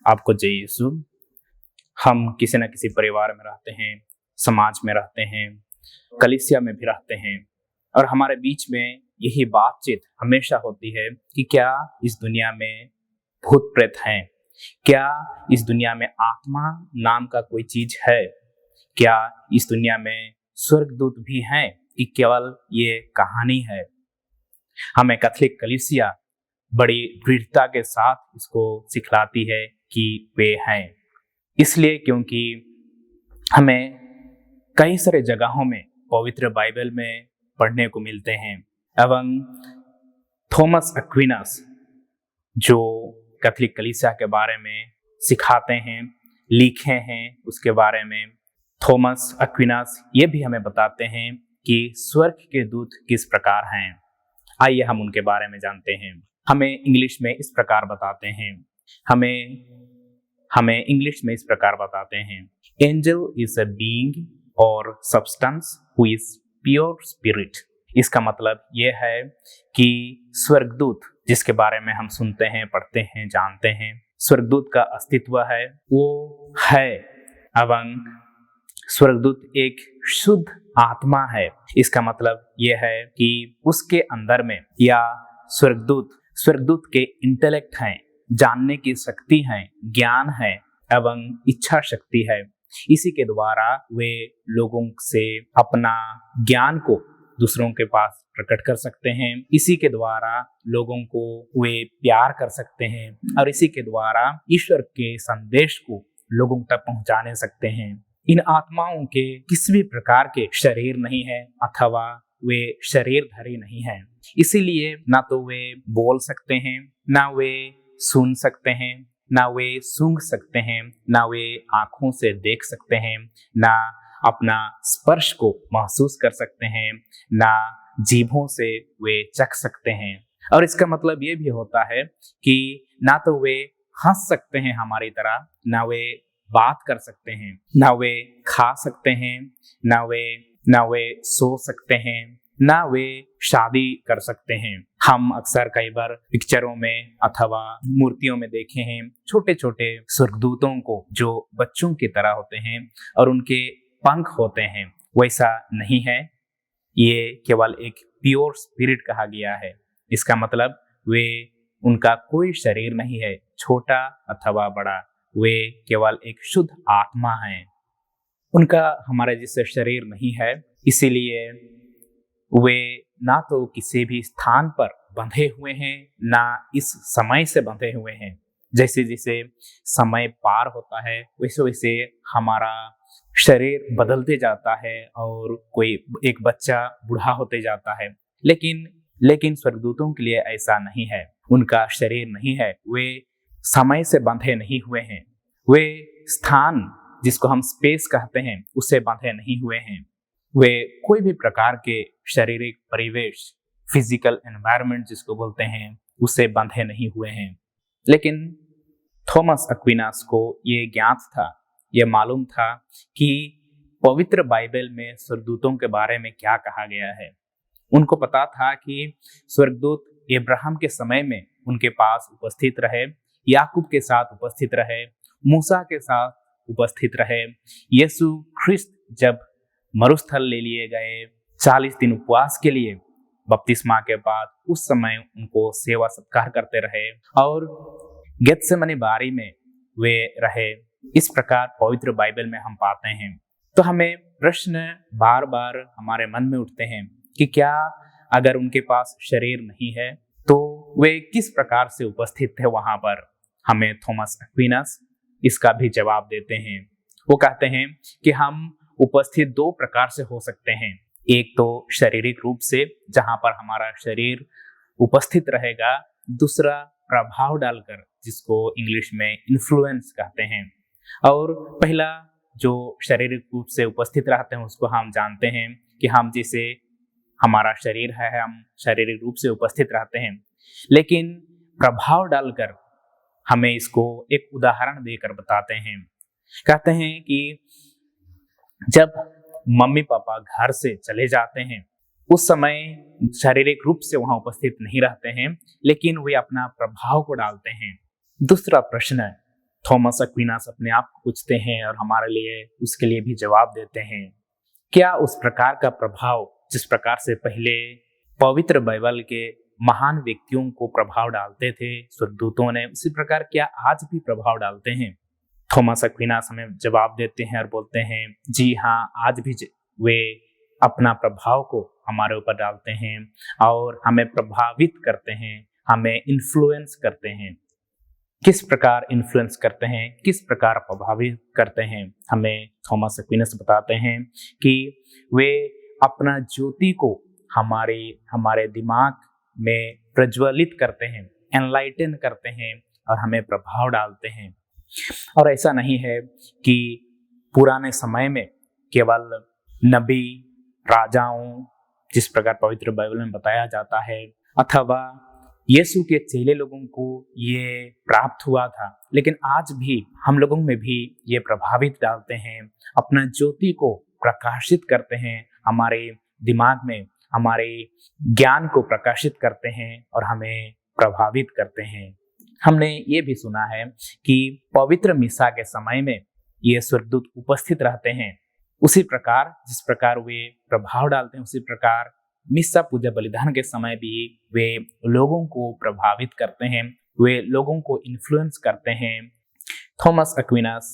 आपको जय यीशु। हम किसी न किसी परिवार में रहते हैं, समाज में रहते हैं, कलीसिया में भी रहते हैं और हमारे बीच में यही बातचीत हमेशा होती है कि क्या इस दुनिया में भूत प्रेत हैं? क्या इस दुनिया में आत्मा नाम का कोई चीज है? क्या इस दुनिया में स्वर्गदूत भी हैं कि केवल ये कहानी है? हमें कैथोलिक कलीसिया बड़ी दृढ़ता के साथ इसको सिखलाती है कि वे हैं, इसलिए क्योंकि हमें कई सारे जगहों में पवित्र बाइबल में पढ़ने को मिलते हैं। एवं थॉमस एक्विनस जो कैथोलिक कलीसिया के बारे में सिखाते हैं, लिखे हैं, उसके बारे में थॉमस एक्विनस ये भी हमें बताते हैं कि स्वर्ग के दूत किस प्रकार हैं। आइए हम उनके बारे में जानते हैं। हमें इंग्लिश में इस प्रकार बताते हैं, हमें इंग्लिश में इस प्रकार बताते हैं, एंजल इज अ बीइंग और substance who is pure spirit. इसका मतलब यह है कि स्वर्गदूत जिसके बारे में हम सुनते हैं, पढ़ते हैं, जानते हैं, स्वर्गदूत का अस्तित्व है, वो है एवं स्वर्गदूत एक शुद्ध आत्मा है। इसका मतलब यह है कि उसके अंदर में या स्वर्गदूत के इंटेलेक्ट हैं, जानने की शक्ति है, ज्ञान है एवं इच्छा शक्ति है। इसी के द्वारा वे लोगों से अपना ज्ञान को दूसरों के पास प्रकट कर सकते हैं। इसी के द्वारा लोगों को वे प्यार कर सकते हैं और इसी के द्वारा ईश्वर के संदेश को लोगों तक पहुंचाने सकते हैं। इन आत्माओं के किसी भी प्रकार के शरीर नहीं है अथवा वे शरीरधारी नहीं हैं। इसीलिए ना तो वे बोल सकते हैं, ना वे सुन सकते हैं, ना वे सूंघ सकते हैं, ना वे आंखों से देख सकते हैं, ना अपना स्पर्श को महसूस कर सकते हैं, ना जीभों से वे चख सकते हैं। और इसका मतलब ये भी होता है कि ना तो वे हंस सकते हैं हमारी तरह, ना वे बात कर सकते हैं, ना वे खा सकते हैं, ना वे सो सकते हैं, ना वे शादी कर सकते हैं। हम अक्सर कई बार पिक्चरों में अथवा मूर्तियों में देखे हैं छोटे छोटे स्वर्गदूतों को जो बच्चों की तरह होते हैं और उनके पंख होते हैं। वैसा नहीं है, ये केवल एक प्योर स्पिरिट कहा गया है। इसका मतलब उनका कोई शरीर नहीं है, छोटा अथवा बड़ा, वे केवल एक शुद्ध आत्मा है। उनका हमारे जैसे शरीर नहीं है, इसीलिए वे ना तो किसी भी स्थान पर बंधे हुए हैं, ना इस समय से बंधे हुए हैं। जैसे जैसे समय पार होता है वैसे वैसे हमारा शरीर बदलते जाता है और कोई एक बच्चा बूढ़ा होते जाता है। लेकिन स्वर्गदूतों के लिए ऐसा नहीं है। उनका शरीर नहीं है, वे समय से बंधे नहीं हुए हैं, वे स्थान जिसको हम स्पेस कहते हैं उससे बंधे नहीं हुए हैं। वे कोई भी प्रकार के शारीरिक परिवेश, फिजिकल एनवायरनमेंट जिसको बोलते हैं, उससे बंधे नहीं हुए हैं। लेकिन थॉमस एक्विनास को ये ज्ञात था, ये मालूम था कि पवित्र बाइबल में स्वर्गदूतों के बारे में क्या कहा गया है। उनको पता था कि स्वर्गदूत अब्राहम के समय में उनके पास उपस्थित रहे, याकूब के साथ उपस्थित रहे, मूसा के साथ उपस्थित रहे। यीशु ख्रिस्त जब मरुस्थल ले लिए गए 40 दिन उपवास के लिए बपतिस्मा के बाद, उस समय उनको सेवा सत्कार करते रहे और गेत्सेमनी बारी में वे रहे। इस प्रकार पवित्र बाइबल में हम पाते हैं। तो हमें प्रश्न बार बार हमारे मन में उठते हैं कि क्या अगर उनके पास शरीर नहीं है तो वे किस प्रकार से उपस्थित थे वहां पर। हमें थॉमस एक्विनस इसका भी जवाब देते हैं। वो कहते हैं कि हम उपस्थित दो प्रकार से हो सकते हैं। एक तो शारीरिक रूप से, जहां पर हमारा शरीर उपस्थित रहेगा। दूसरा प्रभाव डालकर, जिसको इंग्लिश में इन्फ्लुएंस कहते हैं। और पहला जो शारीरिक रूप से उपस्थित रहते हैं उसको हम जानते हैं कि हम जैसे हमारा शरीर है, हम शारीरिक रूप से उपस्थित रहते हैं। लेकिन प्रभाव डालकर हमें इसको एक उदाहरण देकर बताते हैं। कहते हैं कि जब मम्मी पापा घर से चले जाते हैं उस समय शारीरिक रूप से वहां उपस्थित नहीं रहते हैं, लेकिन वे अपना प्रभाव को डालते हैं। दूसरा प्रश्न है, थॉमस एक्विनास अपने आप को पूछते हैं और हमारे लिए उसके लिए भी जवाब देते हैं। क्या उस प्रकार का प्रभाव जिस प्रकार से पहले पवित्र बाइबल के महान व्यक्तियों को प्रभाव डालते थे स्वर्गदूतों ने, उसी प्रकार क्या आज भी प्रभाव डालते हैं? थॉमस एक्विनास हमें जवाब देते हैं और बोलते हैं, जी हाँ, आज भी वे अपना प्रभाव को हमारे ऊपर डालते हैं और हमें प्रभावित करते हैं, हमें इन्फ्लुएंस करते हैं। किस प्रकार इन्फ्लुएंस करते हैं, किस प्रकार प्रभावित करते हैं, हमें थॉमस एक्विनास बताते हैं कि वे अपना ज्योति को हमारे दिमाग में प्रज्वलित करते हैं, एनलाइटन करते हैं और हमें प्रभाव डालते हैं। और ऐसा नहीं है कि पुराने समय में केवल नबी, राजाओं, जिस प्रकार पवित्र बाइबल में बताया जाता है, अथवा यीशु के चेले लोगों को ये प्राप्त हुआ था, लेकिन आज भी हम लोगों में भी ये प्रभावित डालते हैं, अपना ज्योति को प्रकाशित करते हैं, हमारे दिमाग में हमारे ज्ञान को प्रकाशित करते हैं और हमें प्रभावित करते हैं। हमने ये भी सुना है कि पवित्र मिसा के समय में ये स्वर्गदूत उपस्थित रहते हैं। उसी प्रकार जिस प्रकार वे प्रभाव डालते हैं, उसी प्रकार मिसा पूजा बलिदान के समय भी वे लोगों को प्रभावित करते हैं, वे लोगों को इन्फ्लुएंस करते हैं। थॉमस एक्विनास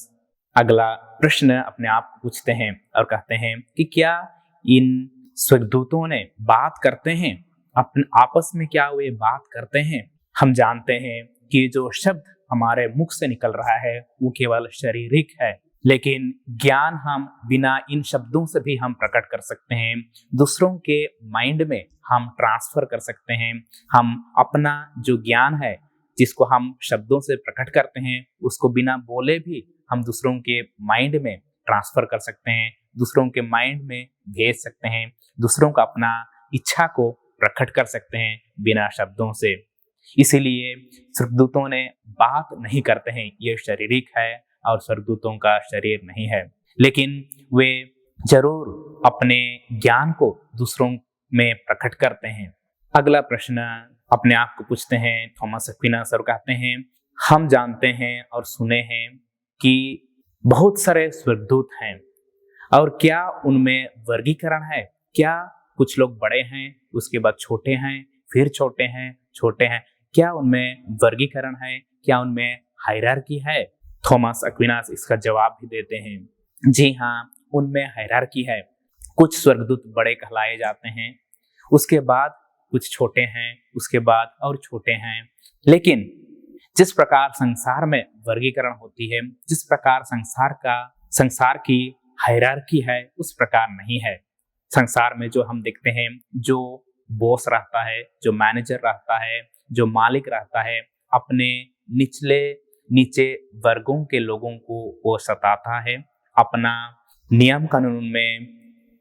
अगला प्रश्न अपने आप को पूछते हैं और कहते हैं कि क्या इन स्वर्गदूतों ने बात करते हैं, अपने आपस में क्या वे बात करते हैं? हम जानते हैं कि जो शब्द हमारे मुख से निकल रहा है वो केवल शारीरिक है, लेकिन ज्ञान हम बिना इन शब्दों से भी हम प्रकट कर सकते हैं, दूसरों के माइंड में हम ट्रांसफर कर सकते हैं। हम अपना जो ज्ञान है जिसको हम शब्दों से प्रकट करते हैं उसको बिना बोले भी हम दूसरों के माइंड में ट्रांसफर कर सकते हैं, दूसरों के माइंड में भेज सकते हैं, दूसरों का अपना इच्छा को प्रकट कर सकते हैं बिना शब्दों से। इसीलिए स्वर्गदूतों ने बात नहीं करते हैं, ये शारीरिक है और स्वर्गदूतों का शरीर नहीं है, लेकिन वे जरूर अपने ज्ञान को दूसरों में प्रकट करते हैं। अगला प्रश्न अपने आप को पूछते हैं थॉमस एक्विनास और कहते हैं, हम जानते हैं और सुने हैं कि बहुत सारे स्वर्गदूत हैं, और क्या उनमें वर्गीकरण है? क्या कुछ लोग बड़े हैं, उसके बाद छोटे हैं, फिर छोटे हैं, छोटे हैं? क्या उनमें वर्गीकरण है? क्या उनमें हायरार्की है? थॉमस एक्विनास इसका जवाब भी देते हैं, जी हाँ, उनमें हायरार्की है। कुछ स्वर्गदूत बड़े कहलाए जाते हैं, उसके बाद कुछ छोटे हैं, उसके बाद और छोटे हैं। लेकिन जिस प्रकार संसार में वर्गीकरण होती है, जिस प्रकार संसार की हायरार्की है, उस प्रकार नहीं है। संसार में जो हम देखते हैं, जो बॉस रहता है, जो मैनेजर रहता है, जो मालिक रहता है, अपने नीचे वर्गों के लोगों को वो सताता है, अपना नियम कानून में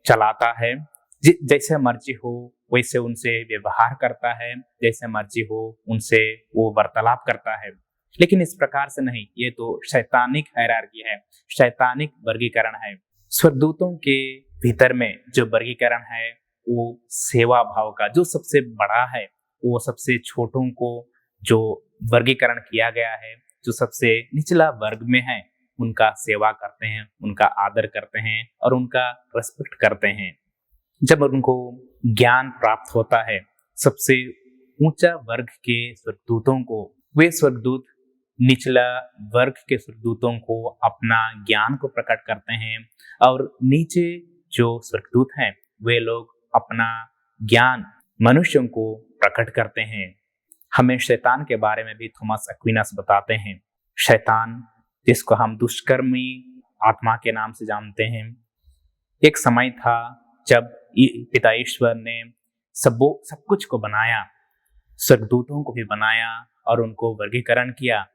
चलाता है, जैसे मर्जी हो वैसे उनसे व्यवहार करता है, जैसे मर्जी हो उनसे वो वार्तालाप करता है। लेकिन इस प्रकार से नहीं, ये तो शैतानिक हायरार्की है, शैतानिक वर्गीकरण है। स्वर्गदूतों के भीतर में जो वर्गीकरण है वो सेवा भाव का, जो सबसे बड़ा है वो सबसे छोटों को जो वर्गीकरण किया गया है, जो सबसे निचला वर्ग में है, उनका सेवा करते हैं, उनका आदर करते हैं और उनका रेस्पेक्ट करते हैं। जब उनको ज्ञान प्राप्त होता है सबसे ऊंचा वर्ग के स्वर्गदूतों को, वे स्वर्गदूत निचला वर्ग के स्वर्गदूतों को अपना ज्ञान को प्रकट करते हैं, और नीचे जो स्वर्गदूत हैं वे लोग अपना ज्ञान मनुष्यों को प्रकट करते हैं। हमें शैतान के बारे में भी थॉमस एक्विनास बताते हैं। शैतान, जिसको हम दुष्कर्मी आत्मा के नाम से जानते हैं, एक समय था जब पिता ईश्वर ने सब कुछ को बनाया, स्वर्गदूतों को भी बनाया और उनको वर्गीकरण किया,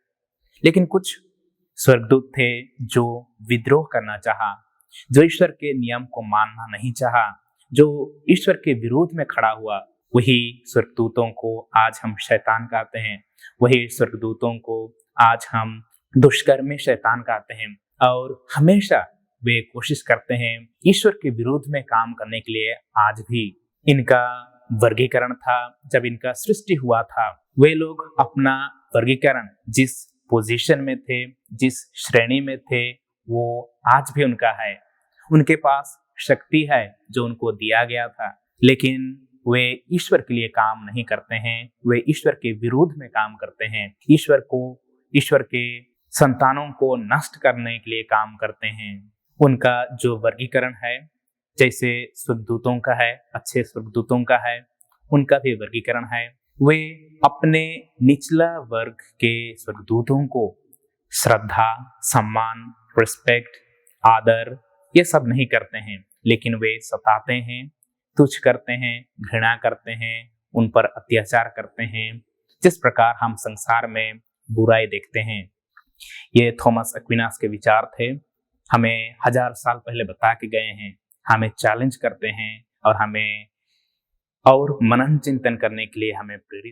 लेकिन कुछ स्वर्गदूत थे जो विद्रोह करना चाहा, जो ईश्वर के नियम को मानना नहीं चाहा, जो ईश्वर के विरोध में खड़ा हुआ। वही स्वर्गदूतों को आज हम शैतान कहते हैं, वही स्वर्गदूतों को आज हम दुष्कर्मी शैतान कहते हैं। और हमेशा वे कोशिश करते हैं ईश्वर के विरोध में काम करने के लिए। आज भी इनका वर्गीकरण था, जब इनका सृष्टि हुआ था, वे लोग अपना वर्गीकरण जिस पोजीशन में थे, जिस श्रेणी में थे, वो आज भी उनका है। उनके पास शक्ति है जो उनको दिया गया था, लेकिन वे ईश्वर के लिए काम नहीं करते हैं, वे ईश्वर के विरोध में काम करते हैं, ईश्वर के संतानों को नष्ट करने के लिए काम करते हैं। उनका जो वर्गीकरण है, जैसे स्वर्गदूतों का है, अच्छे स्वर्गदूतों का है, उनका भी वर्गीकरण है। वे अपने निचला वर्ग के स्वर्गदूतों को श्रद्धा, सम्मान, रिस्पेक्ट, आदर ये सब नहीं करते हैं, लेकिन वे सताते हैं, तुच्छ करते हैं, घृणा करते हैं, उन पर अत्याचार करते हैं, जिस प्रकार हम संसार में बुराई देखते हैं। ये थॉमस एक्विनास के विचार थे, हमें 1000 साल पहले बता के गए हैं, हमें चैलेंज करते हैं और हमें और मनन चिंतन करने के लिए हमें प्रेरित